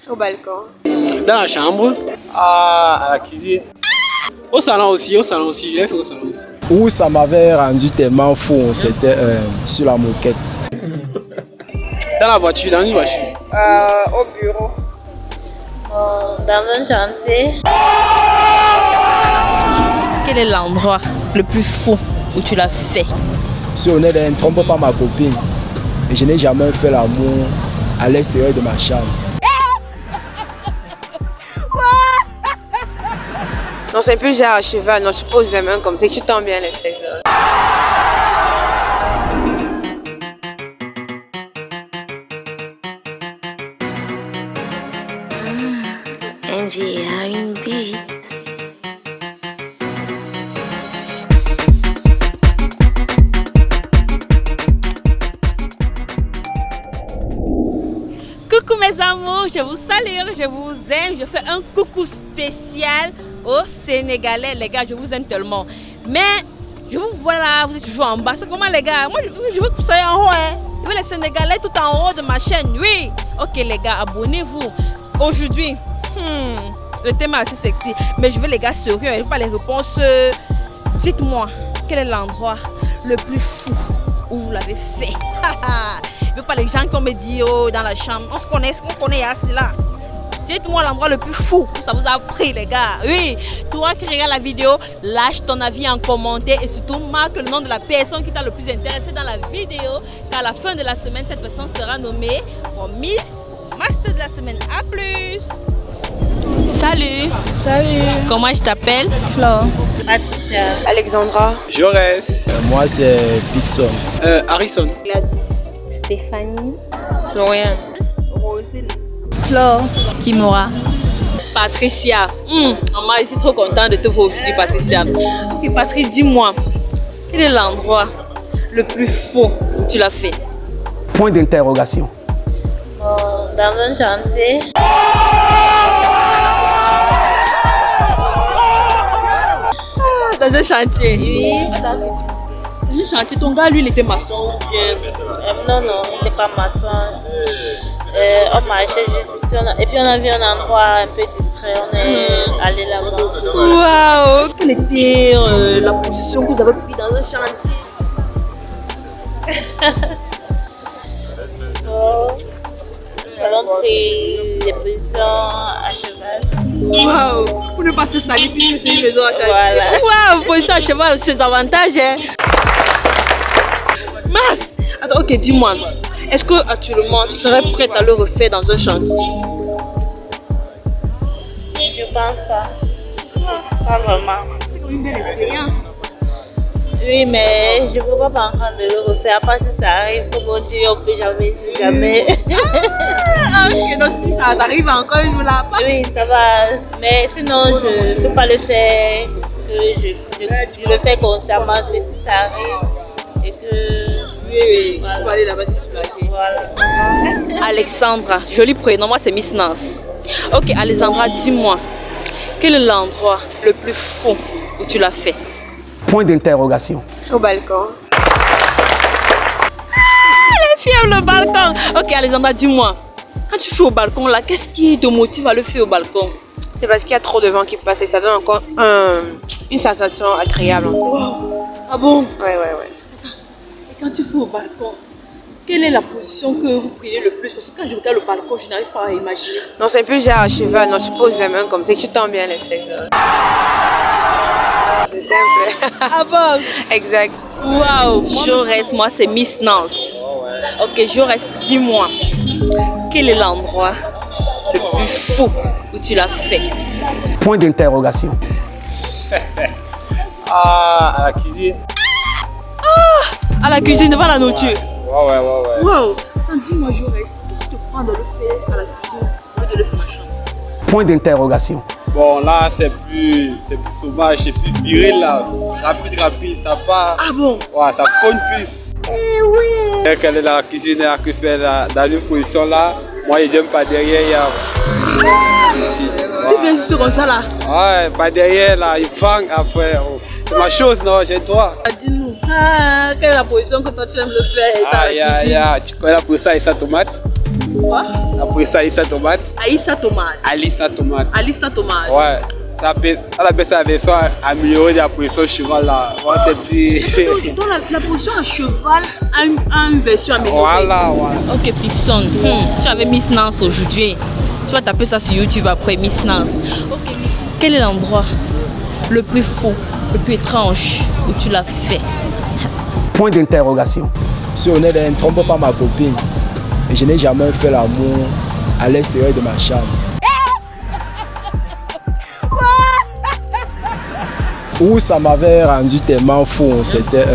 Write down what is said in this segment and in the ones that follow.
Au balcon. Dans la chambre. À la cuisine. Au salon aussi, je l'ai fait au salon aussi. Où ça m'avait rendu tellement fou, c'était sur la moquette. Dans la voiture, dans une voiture. Au bureau. Dans un chantier. Quel est l'endroit le plus fou où tu l'as fait? Si on est ne trompe pas ma copine, et je n'ai jamais fait l'amour à l'extérieur de ma chambre. Non, c'est plus genre à cheval. Non, tu poses les mains comme ça, tu tends bien les fesses. Angie a une bite. Coucou mes amours, je vous salue, je vous aime. Je fais un coucou spécial aux Sénégalais. Les gars, je vous aime tellement. Mais je vous vois là, vous êtes toujours en bas. C'est comment les gars? Moi, je veux que vous soyez en haut. Hein. Je veux les Sénégalais tout en haut de ma chaîne. Oui. Ok les gars, abonnez-vous. Aujourd'hui, le thème est assez sexy. Mais je veux les gars sérieux. Je veux pas les réponses. Dites-moi, quel est l'endroit le plus fou où vous l'avez fait? Je veux pas les gens qui ont me dit oh, dans la chambre. On se connaît, ce qu'on connaît à cela. Dites-moi l'endroit le plus fou où ça vous a pris les gars. Oui, toi qui regardes la vidéo, lâche ton avis en commentaire et surtout marque le nom de la personne qui t'a le plus intéressé dans la vidéo. Car à la fin de la semaine, cette personne sera nommée pour Miss Master de la semaine. A plus. Salut. Salut. Comment je t'appelle? Flo. Patricia. Alexandra. Jaurès. Moi c'est Pixon. Harrison. Gladys. Stéphanie. Florian. Rosine. Flo. Kimora. Patricia. Maman, je suis trop contente de te voir aujourd'hui, Patricia. Ok, Patrice, dis-moi, quel est l'endroit le plus fou où tu l'as fait? Point d'interrogation. Dans un chantier. Dans un chantier. Oui. Attends, dans un chantier, ton gars, lui, il était maçon. Non, il n'était pas maçon. On marchait juste et puis on a vu un endroit un peu distrait. On est allé là-bas. Waouh! Quelle était la position que vous avez prise dans un chantier? Nous avons pris des positions à cheval. Waouh! Pour ne pas se salir puisque c'est une maison à chantier. Voilà. Waouh! Position à cheval aussi, ses avantages. Hein? Mas! Attends, ok, dis-moi. Est-ce que actuellement tu serais prête à le refaire dans un chantier? Je pense pas. Pas vraiment. C'est comme une belle expérience. Oui, mais je ne peux pas en train de le refaire. Pas si ça arrive, comme on dit, on peut jamais dire jamais. Ok, donc si ça t'arrive encore un jour là, pas. Oui, ça va. Mais sinon, je ne peux pas le faire. Que je le fais consciemment, c'est si ça arrive. Et que. Oui, voilà. tu vas aller là-bas te soulager. Voilà. Alexandra, joli prénom, moi c'est Miss Nance. Ok, Alexandra, dis-moi, quel est l'endroit le plus fou où tu l'as fait? Point d'interrogation. Au balcon. Les filles aiment le balcon. Ok, Alexandra, dis-moi, quand tu fais au balcon là, qu'est-ce qui te motive à le faire au balcon? C'est parce qu'il y a trop de vent qui passe et ça donne encore une sensation agréable. Ah bon? Ouais. Et quand tu fais au balcon, quelle est la position que vous priez le plus? Parce que quand je regarde le balcon, je n'arrive pas à imaginer. Non, c'est plus genre à cheval. Non, tu poses les mains comme ça, tu tends bien les fesses. C'est simple. Ah bon? Exact. Waouh! Jaurès, moi c'est Miss Nance. Ok, Jaurès, dis-moi, quel est l'endroit le plus fou où tu l'as fait? Point d'interrogation. À la cuisine. À la cuisine, devant la nourriture. Ouais. Waouh! Dis-moi, Jaurès, qu'est-ce qui te prend de le faire à la cuisine au lieu de le faire à la chambre? Point d'interrogation. Bon, là, c'est plus sauvage, c'est plus viril, là. Rapide, ça part. Ah bon? Ouais, ça cogne plus. Oui. Dès qu'elle est dans la cuisine, elle a que faire là, dans une position là. Moi, je viens pas derrière, il y a. Tu viens juste comme ça là? Ouais, pas derrière, là, il fang après. Oh, c'est ma chose, non, j'ai toi. Dis-nous, quelle est la position que toi tu aimes le faire? Tu connais la position avec sa tomate? Quoi? La position Alissa Tomate. Aïssa Tomate. Alissa Tomate. Alissa Tomate. Ouais. On appelle ça la version améliorée de la position cheval là. Ouais, c'est plus. Donc la position à cheval a une version améliorée. Voilà, voilà. Ok, Pixon, tu avais Miss Nance aujourd'hui. Tu vas taper ça sur YouTube après Miss Nance. Ok, quel est l'endroit le plus fou, le plus étrange où tu l'as fait? Point d'interrogation. Si on est ne trompe pas ma copine. Et je n'ai jamais fait l'amour à l'extérieur de ma chambre. Où ça m'avait rendu tellement fou, c'était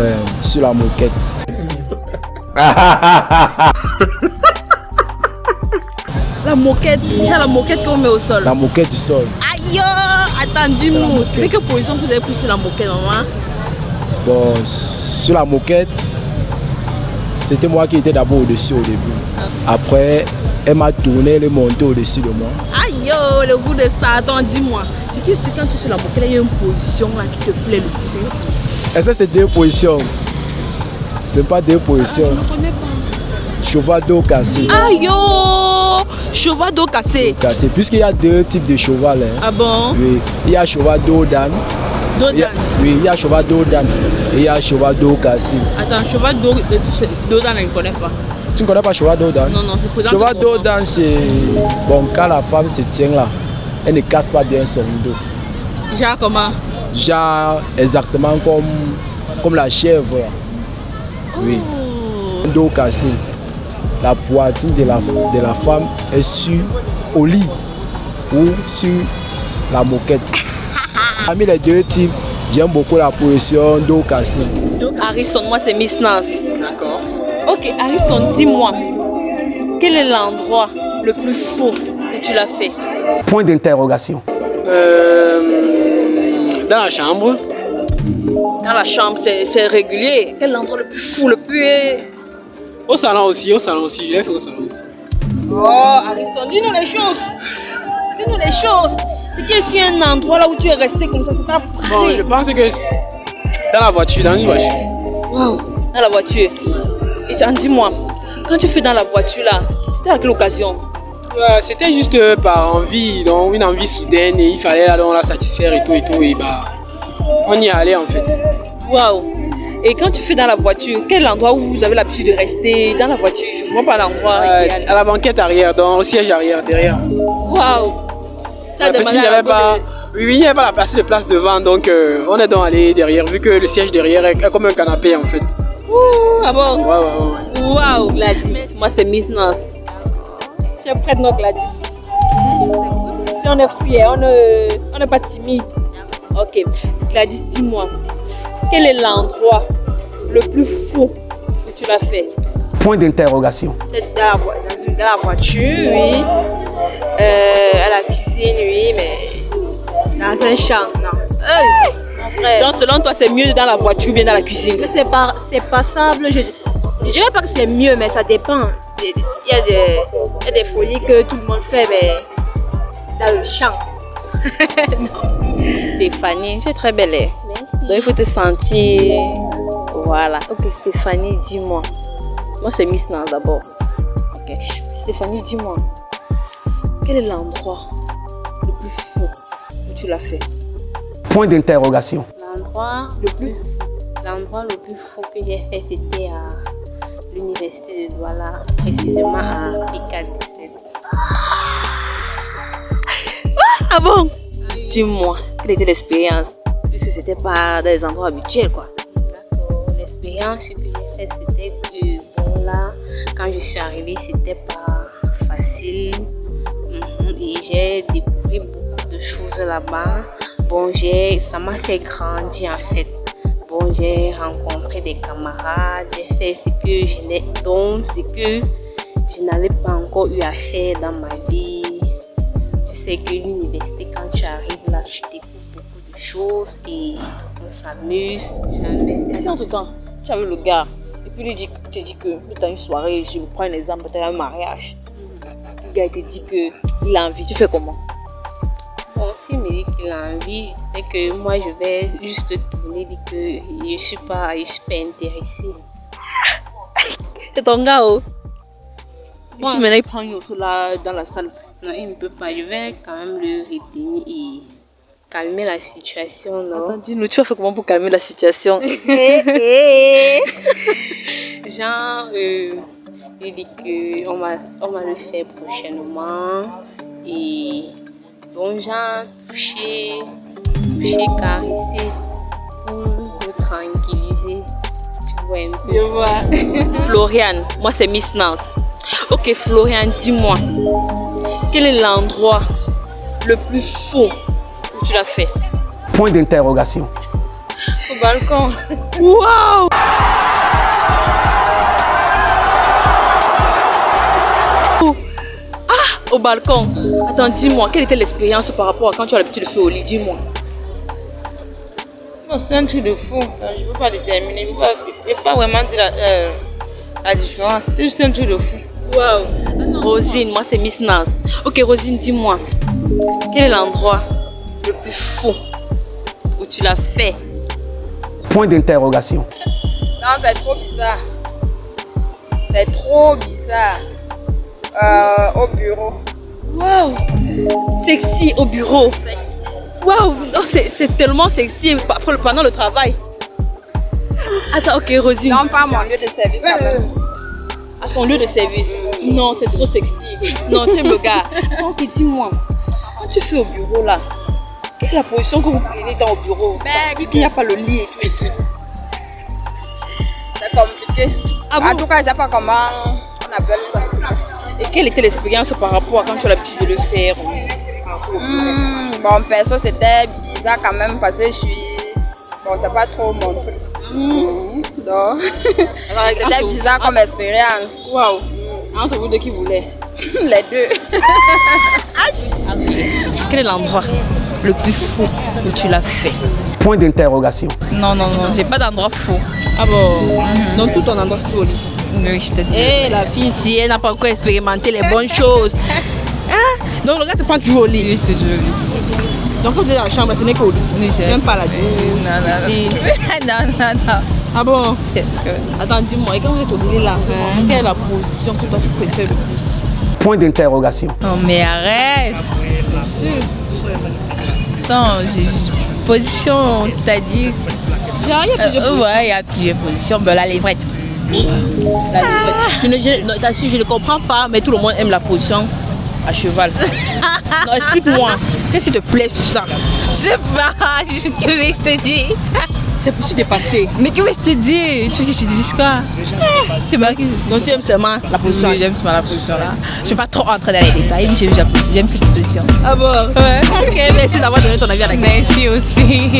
sur la moquette. La moquette, déjà la moquette qu'on met au sol. La moquette du sol. Aïe, attends, dis-nous, c'est quelle position que vous avez pris sur la moquette, maman? Bon, sur la moquette, c'était moi qui étais d'abord au-dessus au début. Après, elle m'a tourné, elle est montée au-dessus de moi. Aïe, le goût de ça, attends, dis-moi. C'est que quand tu es sur la moquette, il y a une position là qui te plaît le plus. Et ça, c'est deux positions. C'est pas deux positions. Je ne connais pas. Cheval dos cassé. Aïe, cheval dos cassé. Cassé. Puisqu'il y a deux types de cheval. Hein. Ah bon? Oui. Il y a cheval dos d'âne. Oui, il y a cheval dos d'âne. Et il y a cheval dos cassé. Attends, cheval dos d'âne, je ne connais pas. Tu ne connais pas cheval dos d'âne? Non, non, c'est présent. Cheval dos d'âne, c'est. Bon, quand la femme se tient là, elle ne casse pas bien son dos. Genre comment? Genre exactement comme la chèvre. Là. Oui. Oh. Dos cassé. La poitrine de la femme est sur au lit ou sur la moquette. Parmi les deux types, j'aime beaucoup la position dos cassé. Donc Harrison, moi c'est Miss Nance. D'accord. Ok, Harrison, dis-moi, quel est l'endroit le plus fou que tu l'as fait? Point d'interrogation. Dans la chambre. Dans la chambre, c'est régulier. Quel est l'endroit le plus fou, le plus... Au salon aussi, je l'ai fait au salon aussi. Oh, Harrison, dis-nous les choses. Dis-nous les choses. C'est qu'il y a un endroit là où tu es resté comme ça t'a pris. Bon, je pense que dans la voiture, dans une voiture. Wow, dans la voiture. Et dis-moi, quand tu fais dans la voiture là, c'était à quelle occasion? C'était juste par envie, donc une envie soudaine et il fallait là, donc, la satisfaire et tout et bah on y allait en fait. Waouh. Et quand tu fais dans la voiture, quel est l'endroit où vous avez l'habitude de rester dans la voiture? Je ne vois pas l'endroit idéal. À la banquette arrière, donc au siège arrière, derrière. Waouh. Parce qu'il n'y avait pas, il n'y avait pas la place devant, donc on est donc allé derrière, vu que le siège derrière est comme un canapé en fait. Ouh, ah bon? Ouais. Waouh, Gladys, moi c'est Miss Nance. Tu es prête, non, Gladys? Si on est fiers, on n'est pas timide. Ok, Gladys, dis-moi, quel est l'endroit le plus fou que tu l'as fait? Point d'interrogation. Peut-être dans la voiture, oui. À la cuisine, oui, mais dans un champ, non. Mon frère. Donc selon toi, c'est mieux dans la voiture ou bien dans la cuisine? Mais c'est passable. Je dirais pas que c'est mieux, mais ça dépend. Il y a des folies que tout le monde fait, mais dans le champ. Stéphanie, tu es très belle. Merci. Donc il faut te sentir. Voilà. Ok, Stéphanie, dis-moi. Moi, c'est Miss Nance d'abord. Ok. Stéphanie, dis-moi. Quel est l'endroit le plus fou où tu l'as fait? Point d'interrogation. L'endroit le plus fou que j'ai fait, c'était à l'université de Douala, précisément à ICA 17. Ah bon? Dis-moi, quelle était l'expérience? Puisque c'était pas dans les endroits habituels, quoi. D'accord. L'expérience que j'ai faite, c'était que bon, là, quand je suis arrivée, c'était pas facile. Et j'ai découvert beaucoup de choses là-bas. Bon, ça m'a fait grandir en fait. Bon, j'ai rencontré des camarades, j'ai fait ce que je n'avais pas encore eu à faire dans ma vie. Tu sais que l'université, quand tu arrives là, tu découvres beaucoup de choses et on s'amuse. Et si entre temps, tu avais le gars, et puis il te dit que dans une soirée, je me prends un exemple, peut-être un mariage. Le gars te dit qu'il a envie, tu fais comment? Bon, s'il me dit qu'il a envie, c'est que moi je vais juste tourner et dire que je ne suis pas intéressée. C'est ton gars, oh? Bon. Maintenant, il prend une autre là dans la salle. Non, il ne peut pas. Je vais quand même le retenir et calmer la situation, non? Attends, dis-nous, tu vas faire comment pour calmer la situation? Genre, il dit qu'on va le faire prochainement. Et donc, genre, toucher, caresser pour nous tranquilliser. Tu vois un peu. Je vois. Floriane, moi c'est Miss Nance. Ok, Floriane, dis-moi, quel est l'endroit le plus fou où tu l'as fait? Point d'interrogation. Au balcon. Waouh! Ah, au balcon. Attends, dis-moi, quelle était l'expérience par rapport à quand tu as l'habitude de faire au lit? Dis-moi. Non, c'est un truc de fou. Je ne peux pas déterminer. Je ne peux pas vraiment dire la différence. C'était juste un truc de fou. Waouh! Rosine, moi c'est Miss Nance. Ok, Rosine, dis-moi, quel est l'endroit le plus fou où tu l'as fait? Point d'interrogation. Non, c'est trop bizarre. C'est trop bizarre. Au bureau. Waouh! Sexy au bureau. Waouh! C'est tellement sexy pendant le travail. Attends, ok, Rosine. Non, pas mon lieu de service quand même. À son lieu de service. Non, c'est trop sexy. Non, tu aimes le gars. Ok, dis-moi, quand tu fais au bureau là, quelle est la position que vous prenez dans le bureau? Vu qu'il n'y a pas le lit et tout. C'est compliqué. Ah bon? En tout cas, je ne sais pas comment on appelle ça. Et quelle était l'expérience par rapport à quand tu as l'habitude de le faire? Bon, perso, c'était bizarre quand même parce que je suis. Bon, c'est pas trop mon truc. Donc, c'était bizarre comme expérience. Waouh! Entre vous deux qui voulez? Les deux. Quel est l'endroit le plus fou où tu l'as fait? Point d'interrogation. Non, j'ai pas d'endroit faux. Ah bon? Donc tout ton endroit c'est au lit? Oui, je te dis. Eh, la fille ici, elle n'a pas encore expérimenté les bonnes choses. Hein? Donc le gars te prend toujours au lit? Oui, je te jure. Donc quand tu es dans la chambre, ce n'est qu'au lit? Oui, même pas la douche? Non. Ah bon? C'est que... Attends, dis-moi, et quand vous êtes au lit là, quelle est la position que toi tu préfères le plus? Point d'interrogation. Non, mais arrête. Bien sûr. Attends, position, c'est-à-dire... Genre, il y a plusieurs positions. Ouais, il y a plusieurs positions. Ben, la levrette. Je ne comprends pas, mais tout le monde aime la position à cheval. Non, explique-moi, qu'est-ce qui te plaît sur ça? Je sais pas, juste que je te dis. C'est possible de passer. Mais que je te dis? Tu veux que je te dise quoi? C'est pas que... Donc tu aimes seulement la position? Oui, j'aime seulement la position là. Je ne vais pas trop entrer dans les détails, mais j'aime cette position. Ah bon? Ouais. Ok, merci d'avoir donné ton avis à la question. Merci aussi.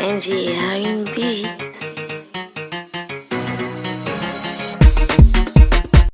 Angie a une bite.